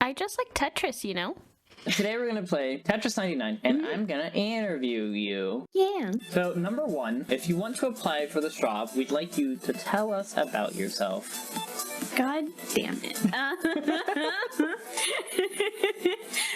I just like Tetris, you know? Today we're gonna play Tetris 99, and I'm gonna interview you. Yeah. So, number one, if you want to apply for this job, we'd like you to tell us about yourself. God damn it.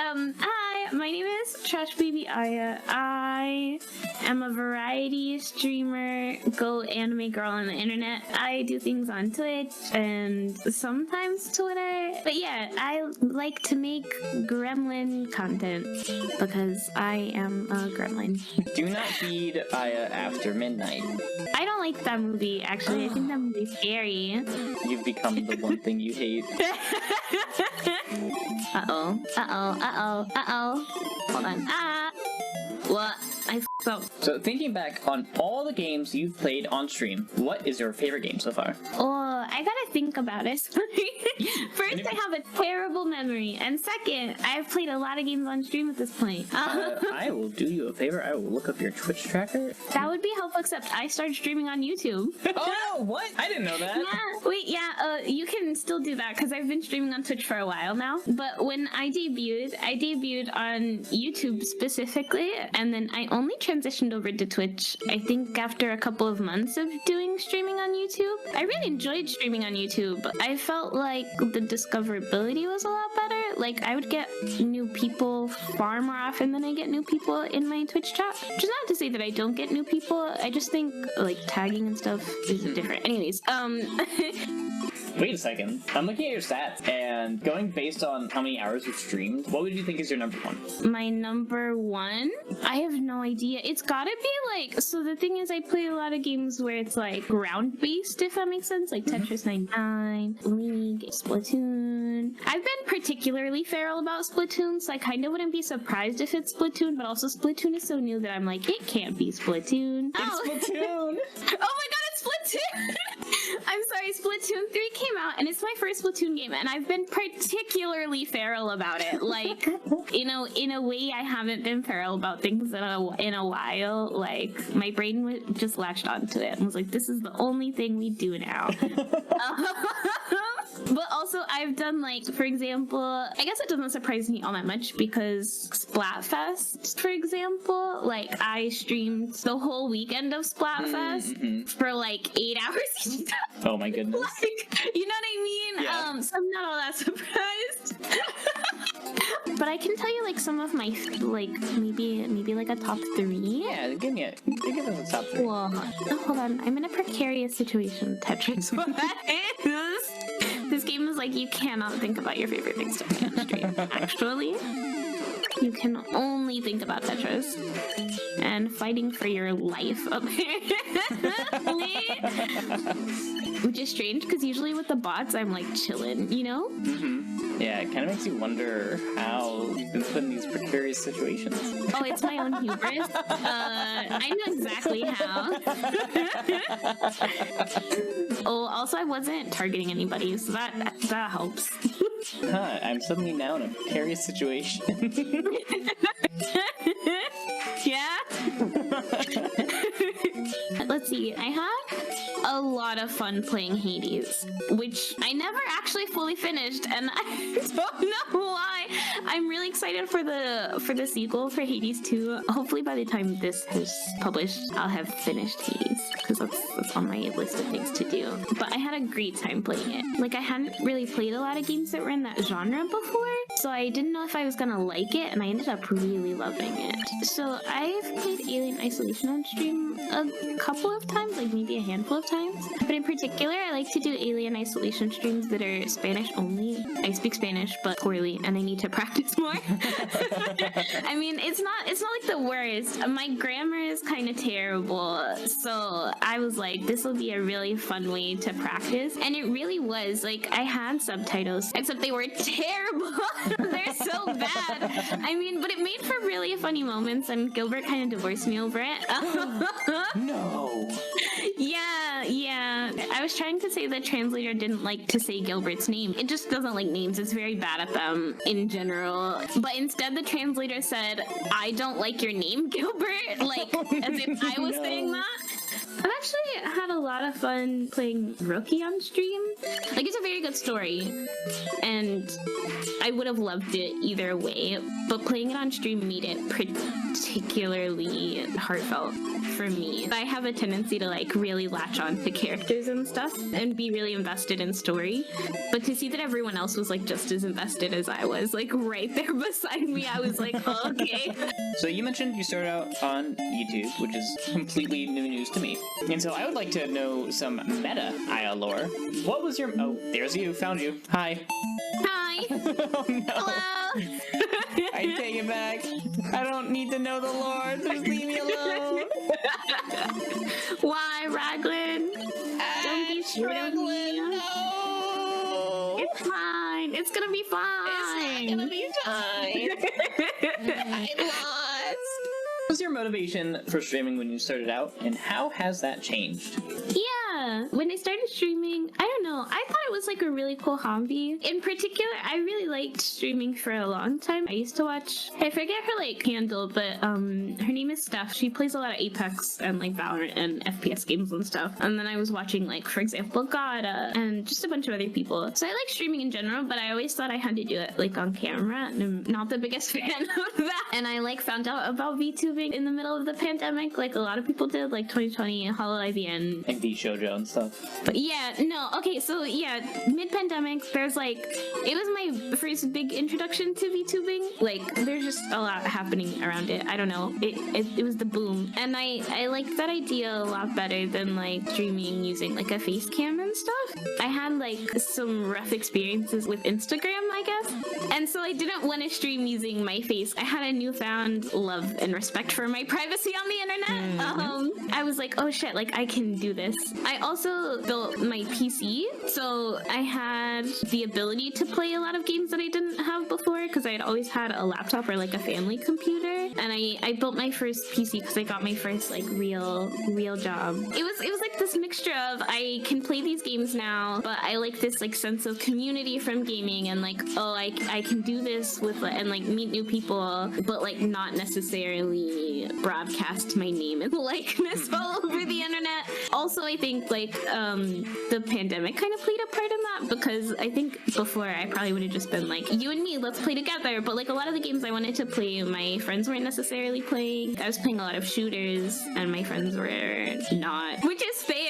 Hi, my name is TrashbabyAia. I am a variety streamer, go anime girl on the internet. I do things on Twitch and sometimes Twitter. But yeah, I like to make gremlin content because I am a gremlin. Do not feed Aya after midnight. I don't like that movie, actually. I think that movie's scary. You've become the one thing you hate. Uh-oh. Hold on. What? I f***ed up. So, thinking back on all the games you've played on stream, what is your favorite game so far? Oh, I gotta think about it. First, I have a terrible memory, and second, I've played a lot of games on stream at this point. I will do you a favor. I will look up your Twitch tracker. That would be helpful, except I started streaming on YouTube. Oh, no, what? I didn't know that. Yeah, wait, yeah, you can still do that, because I've been streaming on Twitch for a while now. But when I debuted on YouTube specifically, and then I only transitioned over to Twitch, I think after a couple of months of doing streaming on YouTube. I really enjoyed streaming on YouTube. I felt like the discoverability was a lot better. Like, I would get new people far more often than I get new people in my Twitch chat. Which is not to say that I don't get new people. I just think, like, tagging and stuff is different. Anyways, Wait a second. I'm looking at your stats, and going based on how many hours you've streamed, what would you think is your number one? My number one? I have no idea. It's gotta be like, so the thing is, I play a lot of games where it's like ground-based, if that makes sense, like Tetris 99, League, Splatoon. I've been particularly feral about Splatoon, so I kind of wouldn't be surprised if it's Splatoon, but also Splatoon is so new that I'm like, it can't be Splatoon. It's Splatoon! Oh my god, it's Splatoon! I'm sorry, Splatoon 3 came out, and it's my first Splatoon game, and I've been particularly feral about it. Like, in a way I haven't been feral about things in a while. Like, my brain just latched onto it and was like, this is the only thing we do now. But also, I've done, like, for example, I guess it doesn't surprise me all that much because Splatfest, for example, like, I streamed the whole weekend of Splatfest for, like, 8 hours each time. Oh my goodness. Like, you know what I mean? Yeah. So I'm not all that surprised. But I can tell you, like, some of my, like, maybe like a top 3. Yeah, give us a top 3. Well, hold on. I'm in a precarious situation, Tetris. This game is like, you cannot think about your favorite things to play on stream. Actually, you can only think about Tetris and fighting for your life, apparently. Which is strange, because usually with the bots, I'm like chilling, you know? Yeah, it kind of makes you wonder how you've been put in these precarious situations. Oh, it's my own hubris. I know exactly how. Oh, also, I wasn't targeting anybody, so that helps. Huh, I'm suddenly now in a precarious situation. Yeah? Let's see, I had a lot of fun playing Hades, which I never actually fully finished, and I don't know why. I'm really excited for the sequel for Hades 2. Hopefully by the time this is published, I'll have finished Hades, because that's on my list of things to do. But I had a great time playing it. Like, I hadn't really played a lot of games that were in that genre before, so I didn't know if I was gonna like it, and I ended up really loving it. So I've played Alien Isolation on stream a couple of times, like maybe a handful of times. But in particular, I like to do Alien Isolation streams that are Spanish only. I speak Spanish, but poorly, and I need to practice more. I mean, it's not like the worst. My grammar is kind of terrible, so I was like, this will be a really fun way to practice. And it really was. Like, I had subtitles, except they were terrible. They're so bad. I mean, but it made for really funny moments, and Gilbert kind of divorced me over it. No. Yeah. I was trying to say the translator didn't like to say Gilbert's name. It just doesn't like names. It's very bad at them in general. But instead the translator said, I don't like your name, Gilbert. Like, as if I was saying that. I've actually had a lot of fun playing Rookie on stream. Like, it's a very good story, and I would have loved it either way, but playing it on stream made it particularly heartfelt for me. I have a tendency to like really latch on to characters and stuff and be really invested in story, but to see that everyone else was like just as invested as I was, like right there beside me, I was like, oh, okay. So you mentioned you started out on YouTube, which is completely new news to me. And so I would like to know some meta Aya lore. What was your... Oh, there's you. Found you. Hi. Hi. Oh, no. Hello. I take it back. I don't need to know the lore. Just leave me alone. Why, Raglan? Don't be struggling. No. It's fine. It's gonna be fine. It's not gonna be fine. I lost. What was your motivation for streaming when you started out, and how has that changed? Yeah, when I started streaming, I don't know, I thought it was like a really cool hobby. In particular, I really liked streaming for a long time. I used to watch, I forget her like handle, but her name is Steph. She plays a lot of Apex and like Valorant and FPS games and stuff. And then I was watching like, for example, Gada and just a bunch of other people. So I like streaming in general, but I always thought I had to do it like on camera, and I'm not the biggest fan of that. And I like found out about VTubing in the middle of the pandemic, like a lot of people did, like 2020, HoloLive And V-Shoujo and stuff. But yeah, no, okay, so yeah, mid-pandemic, there's like, it was my first big introduction to VTubing. Like, there's just a lot happening around it. I don't know. It was the boom. And I liked that idea a lot better than like streaming using like a face cam and stuff. I had like some rough experiences with Instagram, I guess. And so I didn't want to stream using my face. I had a newfound love and respect for my privacy on the internet. I was like, oh shit, like I can do this. I also built my PC, so I had the ability to play a lot of games that I didn't have before because I had always had a laptop or like a family computer. And I built my first PC because I got my first like real job. It was like this mixture of I can play these games now, but I like this like sense of community from gaming and like, oh, I can do this with and like meet new people, but like not necessarily broadcast my name and likeness all over the internet. Also, I think like the pandemic kind of played a part in that because I think before I probably would have just been like, you and me, let's play together. But like a lot of the games I wanted to play, my friends weren't necessarily playing. I was playing a lot of shooters and my friends were not, which is fair.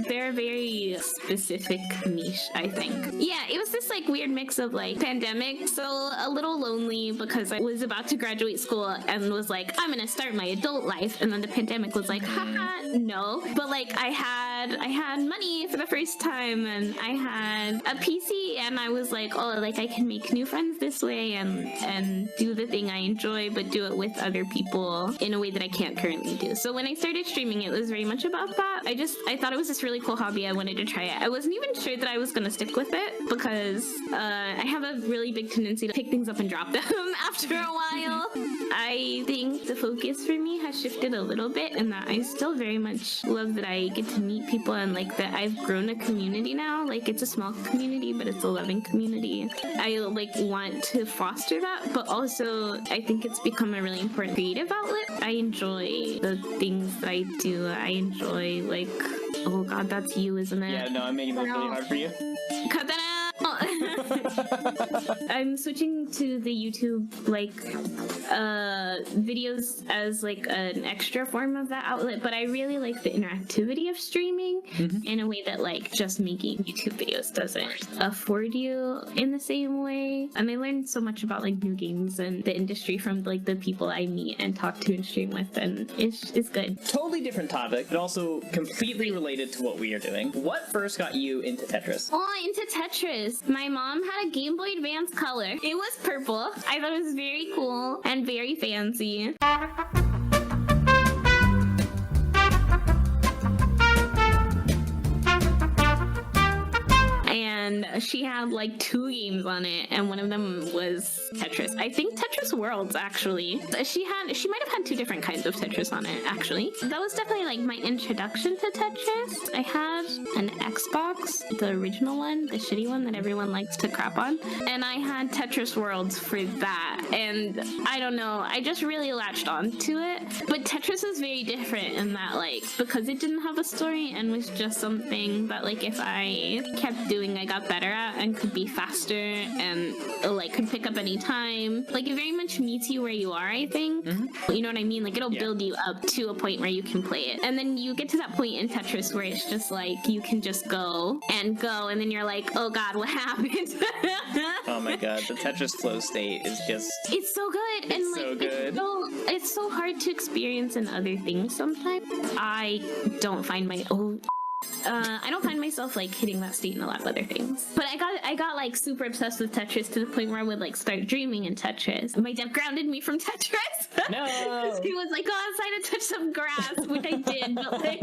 They're a very specific niche, I think. Yeah, it was this like weird mix of like pandemic, so a little lonely because I was about to graduate school and was like, I'm gonna start my adult life, and then the pandemic was like, haha, no. But like I had money for the first time and I had a PC and I was like, oh, like I can make new friends this way and do the thing I enjoy, but do it with other people in a way that I can't currently do. So when I started streaming, it was very much about that. I thought it was this really cool hobby. I wanted to try it. I wasn't even sure that I was going to stick with it because I have a really big tendency to pick things up and drop them after a while. I think the focus for me has shifted a little bit in that I still very much love that I get to meet people and like that I've grown a community now. Like it's a small community, but it's a loving community. I like want to foster that, but also I think it's become a really important creative outlet. I enjoy the things that I do. I enjoy like, oh god, that's you, isn't it? Yeah, no, I'm making this really hard for you. Cut that out! I'm switching to the YouTube like videos as like an extra form of that outlet, but I really like the interactivity of streaming in a way that like just making YouTube videos doesn't afford you in the same way. And I learned so much about like new games and the industry from like the people I meet and talk to and stream with, and it's good. Totally different topic, but also completely related to what we are doing. What first got you into Tetris? Oh, into Tetris. My mom had a Game Boy Advance Color. It was purple. I thought it was very cool and very fancy. And and she had like 2 games on it, and one of them was Tetris. I think Tetris Worlds, actually. She might have had 2 different kinds of Tetris on it, actually. That was definitely like my introduction to Tetris. I had an Xbox, the original one, the shitty one that everyone likes to crap on, and I had Tetris Worlds for that, and I don't know, I just really latched on to it. But Tetris is very different in that, like, because it didn't have a story and was just something that, like, if I kept doing, I got better at and could be faster and, like, could pick up any time. Like, it very much meets you where you are, I think. You know what I mean? Like, it'll build you up to a point where you can play it. And then you get to that point in Tetris where it's just, like, you can just go, and then you're like, oh god, what happened? Oh my god, the Tetris flow state is just... It's so good. It's so good. It's so hard to experience in other things sometimes. I don't find myself like hitting that state in a lot of other things. But I got like super obsessed with Tetris to the point where I would like start dreaming in Tetris. My dad grounded me from Tetris. No. He was like, go outside and touch some grass, which I did, but like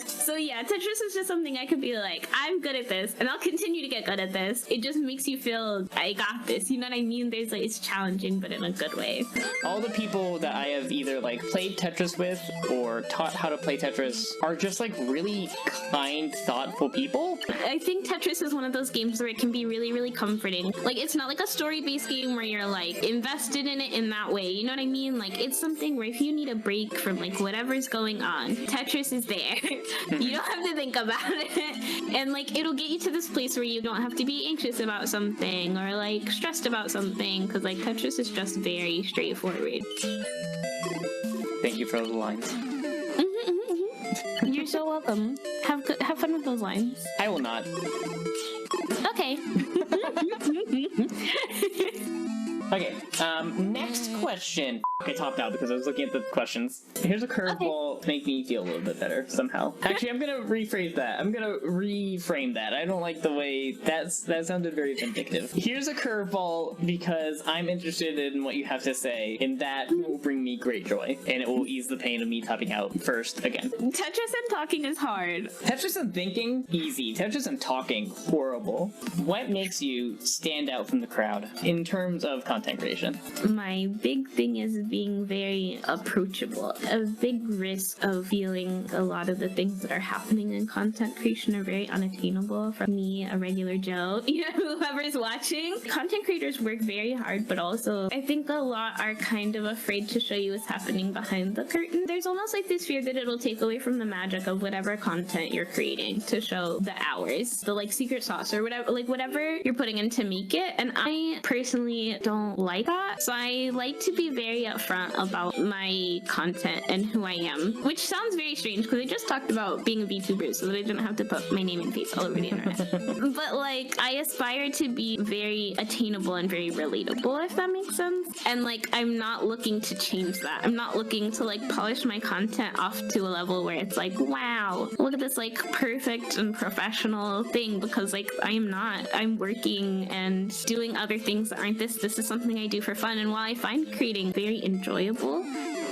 so yeah, Tetris is just something I could be like, I'm good at this and I'll continue to get good at this. It just makes you feel I got this, you know what I mean? There's like, it's challenging but in a good way. All the people that I have either like played Tetris with or taught how to play Tetris are just like really kind, thoughtful people. I think Tetris is one of those games where it can be really, really comforting. Like, it's not like a story-based game where you're like invested in it in that way, you know what I mean? Like, it's something where if you need a break from like whatever's going on, Tetris is there. You don't have to think about it, and like it'll get you to this place where you don't have to be anxious about something or like stressed about something, because like Tetris is just very straightforward. Thank you for the lines. You're so welcome. Have fun with those lines. I will not. Okay. Okay, next question. I topped out because I was looking at the questions. Here's a curveball to make me feel a little bit better somehow. Actually, I'm gonna rephrase that. I'm gonna reframe that. I don't like the way that sounded very vindictive. Here's a curveball because I'm interested in what you have to say, and that will bring me great joy, and it will ease the pain of me topping out first again. Tetris and talking is hard. Tetris and thinking, easy. Tetris and talking, horrible. What makes you stand out from the crowd in terms of content creation? My big thing is being very approachable. A big risk of feeling a lot of the things that are happening in content creation are very unattainable for me, a regular Joe, you know, whoever's watching. Content creators work very hard, but also I think a lot are kind of afraid to show you what's happening behind the curtain. There's almost like this fear that it'll take away from the magic of whatever content you're creating to show the hours, the like secret sauce or whatever, like whatever you're putting in to make it. And I personally don't like that. So I like to be very upfront about my content and who I am, which sounds very strange because I just talked about being a Vtuber so that I didn't have to put my name and face all over the internet. But like, I aspire to be very attainable and very relatable, if that makes sense. And like, I'm not looking to change that. I'm not looking to like polish my content off to a level where it's like, wow, look at this like perfect and professional thing, because like I'm not. I'm working and doing other things that aren't this. This is something I do for fun. And while I find creating very enjoyable,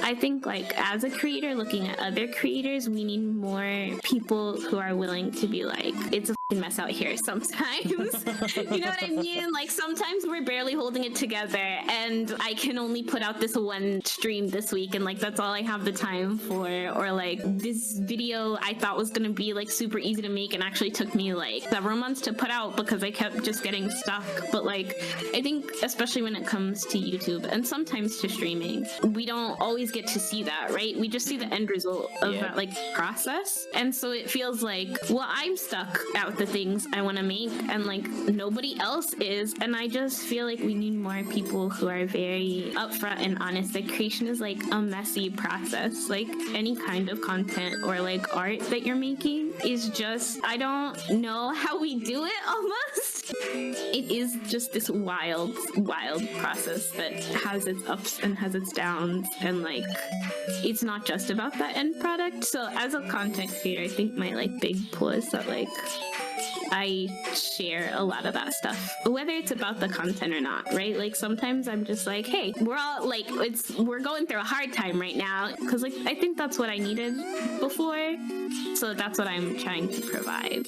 I think like as a creator looking at other creators, we need more people who are willing to be like, it's a fucking mess out here sometimes. You know what I mean? Like sometimes we're barely holding it together and I can only put out this one stream this week and like that's all I have the time for, or like this video I thought was gonna be like super easy to make and actually took me like several months to put out because I kept just getting stuck. But like I think especially when it comes to YouTube and sometimes to streaming, we don't always get to see that, right? We just see the end result of that like process, and so it feels like, well, I'm stuck out the things I want to make and like nobody else is, and I just feel like we need more people who are very upfront and honest that creation is like a messy process. Like any kind of content or like art that you're making is just, I don't know how we do it almost. It is just this wild process that has its ups and has its downs, and like it's not just about that end product. So as a content creator, I think my like big pull is that like I share a lot of that stuff, whether it's about the content or not, right? Like sometimes I'm just like, hey, we're all like, we're going through a hard time right now, because like I think that's what I needed before, so that's what I'm trying to provide.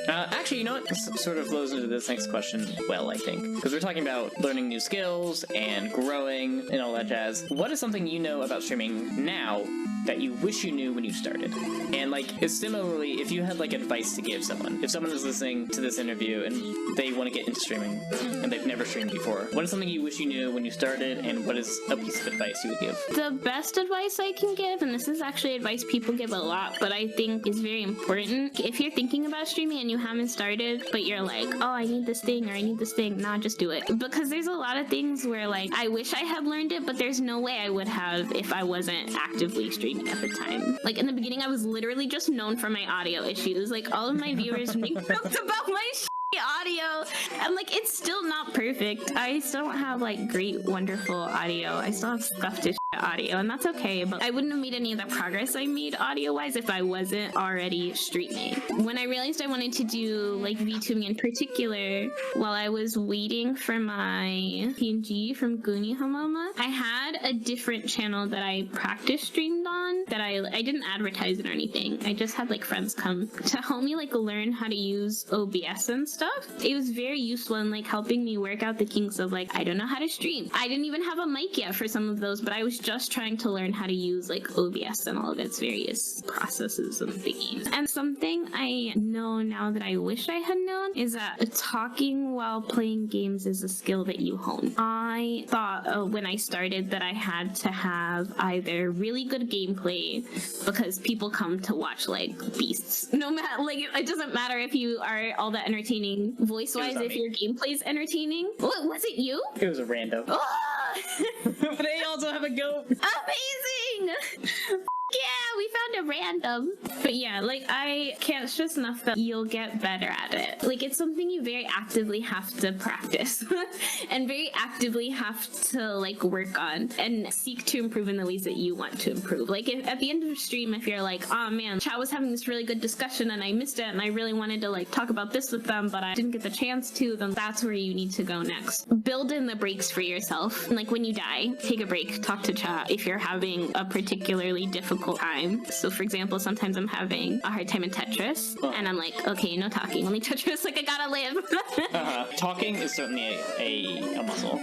Actually, you know what? This sort of flows into this next question well, I think. Because we're talking about learning new skills and growing and all that jazz. What is something you know about streaming now that you wish you knew when you started? And like, it's similarly, if you had like advice to give someone, if someone is listening to this interview and they want to get into streaming and they've never streamed before, what is something you wish you knew when you started, and what is a piece of advice you would give? The best advice I can give, and this is actually advice people give a lot, but I think is very important. If you're thinking about streaming and you haven't started, but you're like, oh, I need this thing or I need this thing, nah, just do it. Because there's a lot of things where like, I wish I had learned it, but there's no way I would have if I wasn't actively streaming at the time. Like in the beginning, I was literally just known for my audio issues. Like all of my viewers make jokes about my audio, and like it's still not perfect. I still don't have like great wonderful audio. I still have scuffed as audio, and that's okay, but I wouldn't have made any of the progress I made audio wise if I wasn't already streaming. When I realized I wanted to do like VTubing in particular, while I was waiting for my PNG from Goonie Hamama, I had a different channel that I practice streamed on that I didn't advertise it or anything. I just had like friends come to help me like learn how to use OBS and stuff. It was very useful in like helping me work out the kinks of like, I don't know how to stream. I didn't even have a mic yet for some of those, but I was just trying to learn how to use like OBS and all of its various processes and thingies. And something I know now that I wish I had known is that talking while playing games is a skill that you hone. I thought when I started that I had to have either really good gameplay, because people come to watch like beasts. No matter, like it doesn't matter if you are all that entertaining voice-wise, if your gameplay's entertaining. What, was it you? It was a rando. Oh! But they also have a goat. Amazing! Yeah, we found a random. But yeah, like I can't stress enough that you'll get better at it. Like it's something you very actively have to practice and very actively have to like work on and seek to improve in the ways that you want to improve. Like if, at the end of the stream, if you're like, oh man, chat was having this really good discussion and I missed it and I really wanted to like talk about this with them, but I didn't get the chance to, then that's where you need to go next. Build in the breaks for yourself. And like when you die, take a break, talk to chat if you're having a particularly difficult time. So for example, sometimes I'm having a hard time in Tetris and I'm like, okay, no talking, only Tetris, like I gotta live. Talking is certainly a muscle.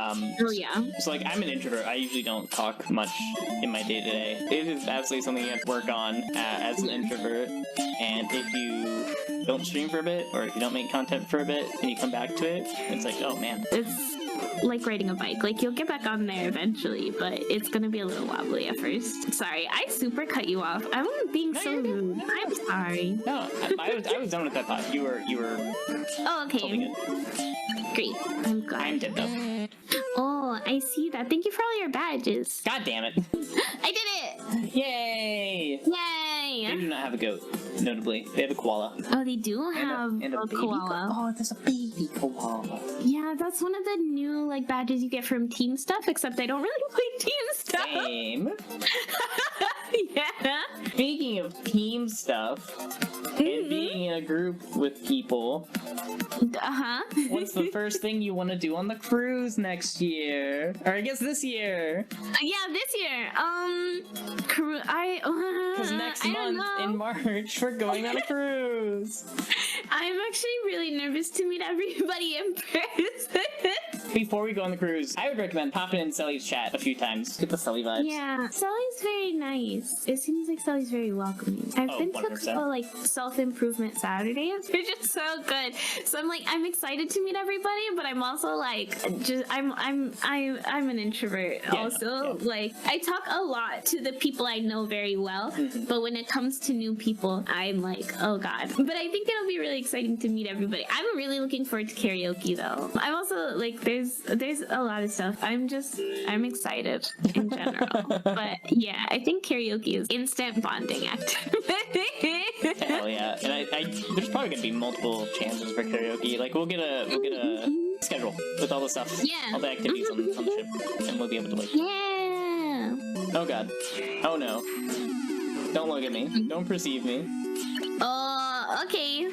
Oh yeah. So like I'm an introvert. I usually don't talk much in my day-to-day. It is absolutely something you have to work on as an introvert. And if you don't stream for a bit, or if you don't make content for a bit and you come back to it, it's like, oh man. It's like riding a bike. Like you'll get back on there eventually, but it's gonna be a little wobbly at first. Sorry, I super cut you off. I'm being so rude. I'm sorry. No, I was done with that thought. You were. Oh, okay. Great. I'm glad. I'm dipped up. Oh, I see that. Thank you for all your badges. God damn it. I did it! Yay! Yay! They do not have a goat, notably. They have a koala. Oh, they do have and a baby koala. Oh, there's a baby koala. Yeah, that's one of the new like badges you get from Team Stuff, except I don't really play Team Stuff. Same. Yeah. Speaking of team stuff, and being in a group with people, what's the first thing you want to do on the cruise next year? Or I guess this year. Yeah, this year. Because next month in March we're going on a cruise. I'm actually really nervous to meet everybody in person. Before we go on the cruise, I would recommend popping in Sully's chat a few times. Get the Sully vibes. Yeah, Sully's very nice. It seems like Sully's very welcoming. I've been to a couple like self-improvement Saturdays. They're just so good. So I'm excited to meet everybody, but I'm also like I'm an introvert. Like I talk a lot to the people I know very well, but when it comes to new people, I'm like, oh god. But I think it'll be really exciting to meet everybody. I'm really looking forward to karaoke though. I'm also like there's a lot of stuff. I'm excited in general. But yeah, I think karaoke is instant bonding activity. Hell yeah. And I there's probably gonna be multiple chances for karaoke. Like we'll get a schedule with all the stuff. Yeah. All the activities on the ship. And we'll be able to like Oh god. Oh no. Don't look at me. Don't perceive me. Oh, okay.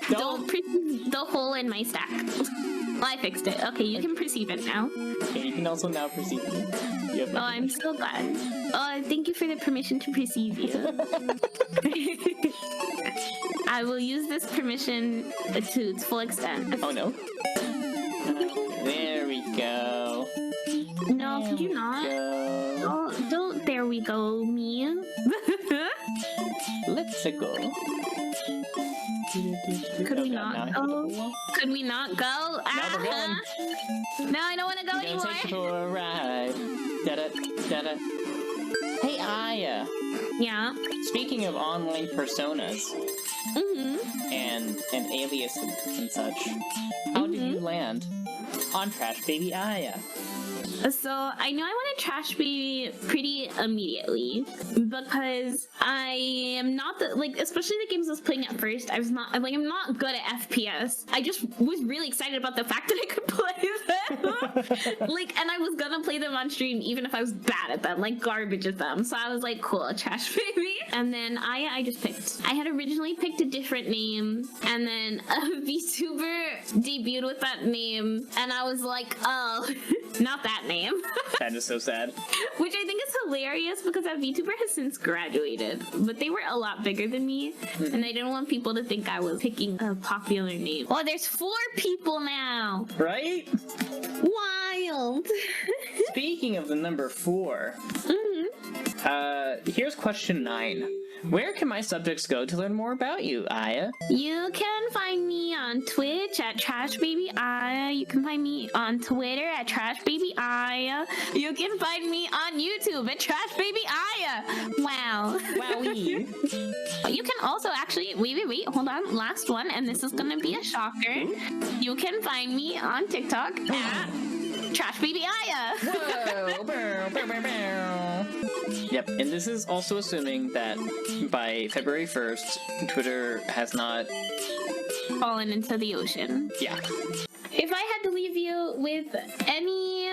Don't perceive the hole in my stack. Well, I fixed it. Okay, you can perceive it now. Okay, you can also now perceive me. Oh, I'm so glad. Oh, thank you for the permission to perceive you. I will use this permission to its full extent. Oh no. There we go. No, could you not? Don't. There we go, me. Let's go. Could we not go? Could we not go? Now we're going. No, I don't want to go I'm gonna take you anymore. for a ride. Da-da. Hey, Aya. Yeah. Speaking of online personas Mm-hmm. and aliases and such, how did you land on TrashbabyAia? So I knew I wanted Trash Baby pretty immediately because I am not especially the games I was playing at first. I'm not good at FPS. I just was really excited about the fact that I could play them. And I was gonna play them on stream even if I was bad at them, like garbage at them. So I was like, cool, Trash Baby. And then I just picked. I had originally picked a different name, and then Vtuber debuted with that name, and I was like, oh, not that name. That is so sad. Which I think is hilarious because that VTuber has since graduated, but they were a lot bigger than me, and I didn't want people to think I was picking a popular name. Oh, there's 4 people now. Right? Wild. Speaking of the number 4, Mm-hmm. Here's question 9. Where can my subjects go to learn more about you, Aya? You can find me on Twitch at TrashbabyAia. You can find me on Twitter at TrashbabyAia. You can find me on YouTube at TrashbabyAia. Wow. Wowie. You can also actually, wait, hold on. Last one, and this is gonna be a shocker. You can find me on TikTok at TrashbabyAia. Whoa. Bow, bow, bow, bow. Yep, and this is also assuming that by February 1st, Twitter has not Fallen into the ocean. Yeah. If I had to leave you with any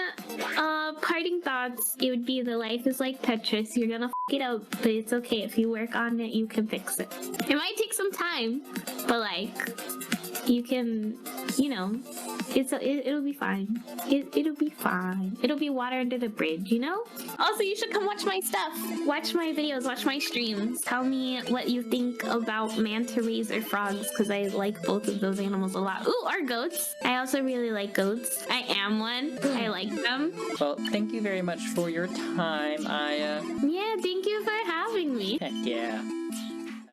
parting thoughts, it would be the life is like Tetris. You're gonna f it up, but it's okay. If you work on it, you can fix it. It might take some time, but you can, it'll be fine. It'll be fine. It'll be water under the bridge, Also, you should come watch my stuff. Watch my videos, watch my streams. Tell me what you think about manta rays or frogs, because I like both of those animals a lot. Ooh, or goats. I also really like goats. I am one. I like them. Well, thank you very much for your time, Aya. Yeah, thank you for having me. Heck yeah.